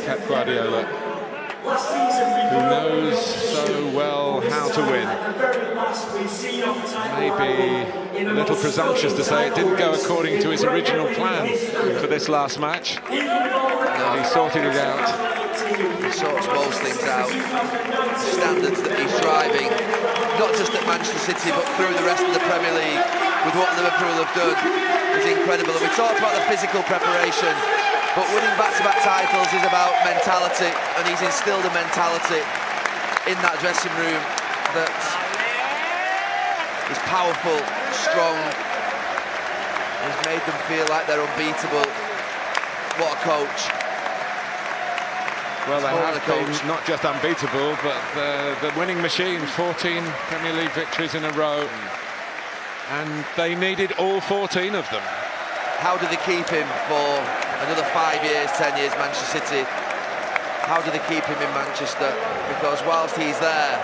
Pep Guardiola, who knows so well how to win. Maybe a little presumptuous to say it didn't go according to his original plan for this last match. He sorted it out. He sorts most things out. The standards that he's driving, not just at Manchester City, but through the rest of the Premier League, with what Liverpool have done, is incredible. And we talked about the physical preparation, but winning back-to-back titles is about mentality, and he's instilled a mentality in that dressing room that is powerful, strong, and has made them feel like they're unbeatable. What a coach. Well, they have been not just unbeatable, but the winning machine, 14 Premier League victories in a row, and they needed all 14 of them. How do they keep him for another 5 years, 10 years, Manchester City? How do they keep him in Manchester? Because whilst he's there,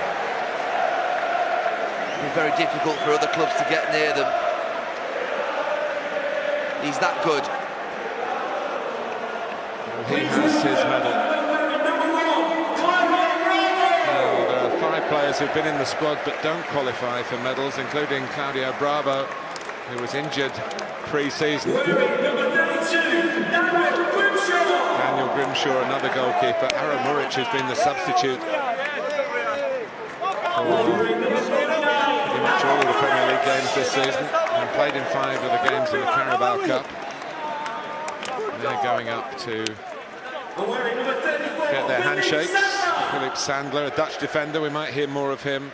it's very difficult for other clubs to get near them. He's that good. He has his medal. Players who've been in the squad but don't qualify for medals, including Claudio Bravo, who was injured pre-season. Daniel Grimshaw, another goalkeeper. Aaron Muric, who's been the substitute for pretty much all of the Premier League games this season, and played in 5 of the games in the Carabao Cup. And they're going up to get their handshakes. Philip Sandler, a Dutch defender, we might hear more of him.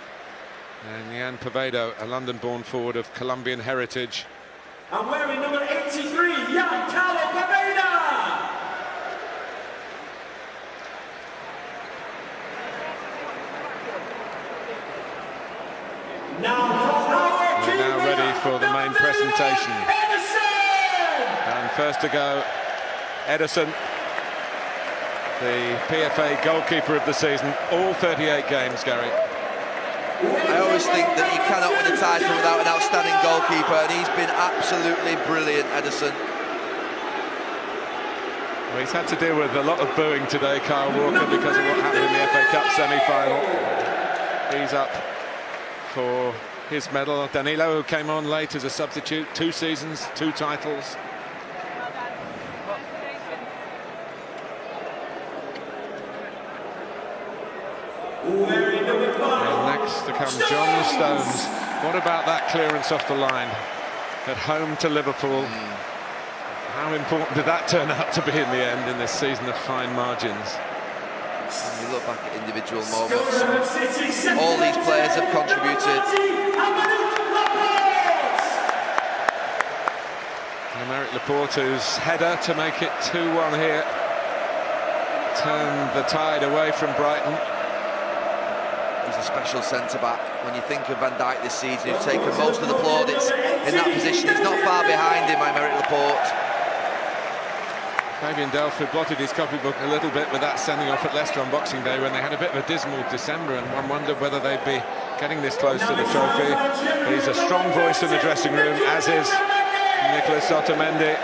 And Jan Poveda, a London-born forward of Colombian heritage. I'm wearing number 83, Jan Poveda! We're now ready for the main presentation. And first to go, Ederson, the PFA goalkeeper of the season, all 38 games, Gary. I always think that you cannot win a title without an outstanding goalkeeper, and he's been absolutely brilliant, Ederson. Well, he's had to deal with a lot of booing today, Kyle Walker, because of what happened in the FA Cup semi-final. He's up for his medal. Danilo, who came on late as a substitute, 2 seasons, 2 titles. And next to come John Stones. What about that clearance off the line at home to Liverpool? How important did that turn out to be in the end in this season of fine margins? When you look back at individual moments, all these players have contributed. Aymeric Laporte's header to make it 2-1 here turned the tide away from Brighton. He's a special centre-back. When you think of Van Dijk this season, who's taken most of the plaudits in that position, he's not far behind him, Aymeric Laporte. Fabian Delph blotted his copybook a little bit with that sending off at Leicester on Boxing Day, when they had a bit of a dismal December, and one wondered whether they'd be getting this close to the trophy. But he's a strong voice in the dressing room, as is Nicolas Otamendi.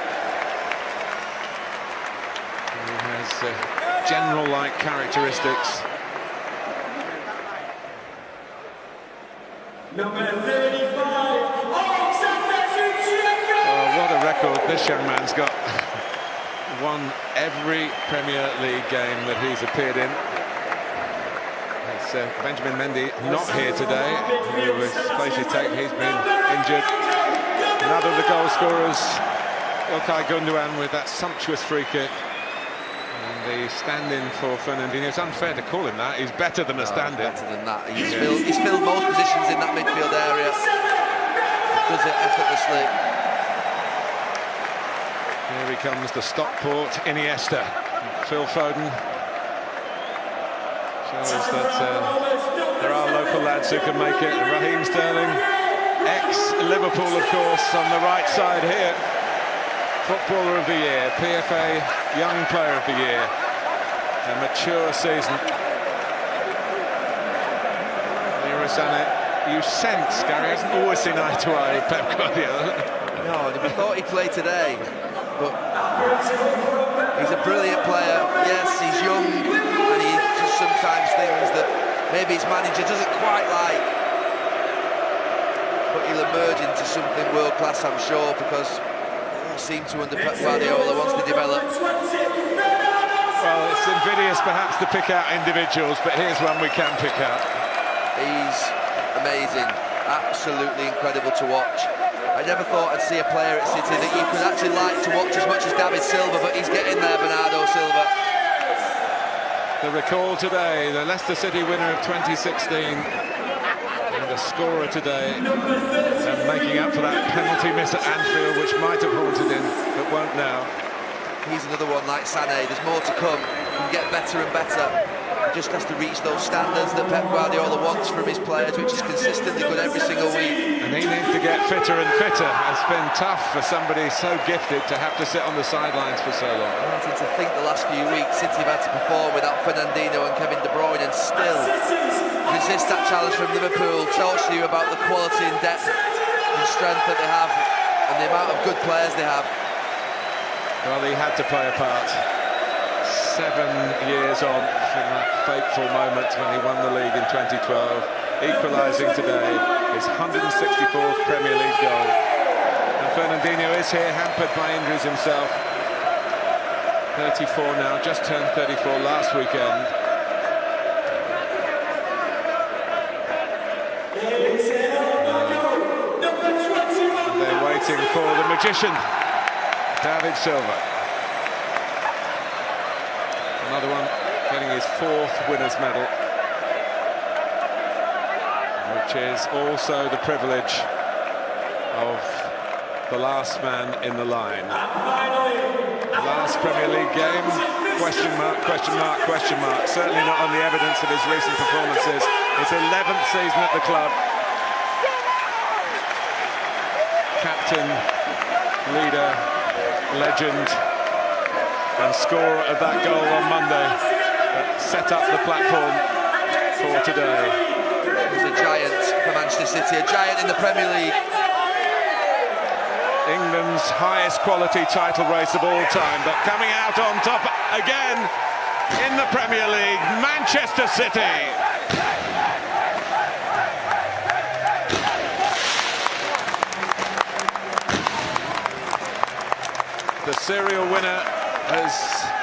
He has general-like characteristics. Number 35, oh, what a record this young man's got. Won every Premier League game that he's appeared in. It's Benjamin Mendy not here today, who was place taken. He's been injured. Another of the goal scorers, Ilkay Gundogan, with that sumptuous free kick. And the stand-in for Fernandinho. It's unfair to call him that. He's better than a stand-in. Better than that. He's filled most positions in that midfield area. Does it effortlessly. Here he comes, the Stockport Iniesta. Phil Foden shows that there are local lads who can make it. And Raheem Sterling, ex-Liverpool, of course, on the right side here. Footballer of the Year, PFA Young Player of the Year. A mature season. Leroy Sané, you sense, Gary, hasn't always seen eye to eye with Pep Guardiola. No, we thought he'd play today, but he's a brilliant player. Yes, he's young, and he does sometimes things that maybe his manager doesn't quite like. But he'll emerge into something world-class, I'm sure, because they all seem to, under Pep Guardiola, once they develop. Well, it's invidious perhaps to pick out individuals, but here's one we can pick out. He's amazing, absolutely incredible to watch. I never thought I'd see a player at City that you could actually like to watch as much as David Silva, but he's getting there, Bernardo Silva. The recall today, the Leicester City winner of 2016, and the scorer today, and making up for that penalty miss at Anfield, which might have haunted him, but won't now. He's another one like Sané. There's more to come. He can get better and better. He just has to reach those standards that Pep Guardiola wants from his players, which is consistently good every single week. And he needs to get fitter and fitter. It's been tough for somebody so gifted to have to sit on the sidelines for so long. I wanted to think the last few weeks City have had to perform without Fernandinho and Kevin De Bruyne and still resist that challenge from Liverpool. Talks to you about the quality and depth and strength that they have and the amount of good players they have. Well, he had to play a part. 7 years on from that fateful moment when he won the league in 2012, equalising today his 164th Premier League goal. And Fernandinho is here, hampered by injuries himself. 34 now, just turned 34 last weekend. And they're waiting for the magician, David Silva. Another one getting his 4th winner's medal, which is also the privilege of the last man in the line. Last Premier League game, question mark, question mark, question mark. Certainly not on the evidence of his recent performances. His 11th season at the club. Captain, leader, legend, and scorer of that goal on Monday that set up the platform for today. He's a giant for Manchester City, a giant in the Premier League. England's highest quality title race of all time, but coming out on top again in the Premier League, Manchester City. The serial winner has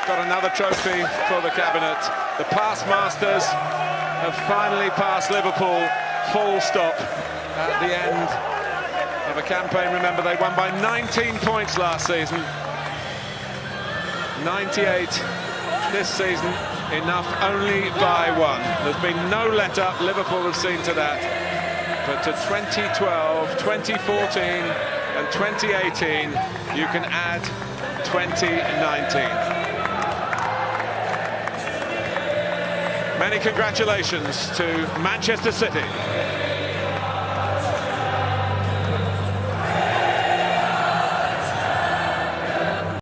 got another trophy for the cabinet. The past masters have finally passed Liverpool, full stop at the end of a campaign. Remember, they won by 19 points last season. 98 this season, enough only by 1. There's been no let-up, Liverpool have seen to that. But to 2012, 2014 and 2018, you can add 2019. Many congratulations to Manchester City.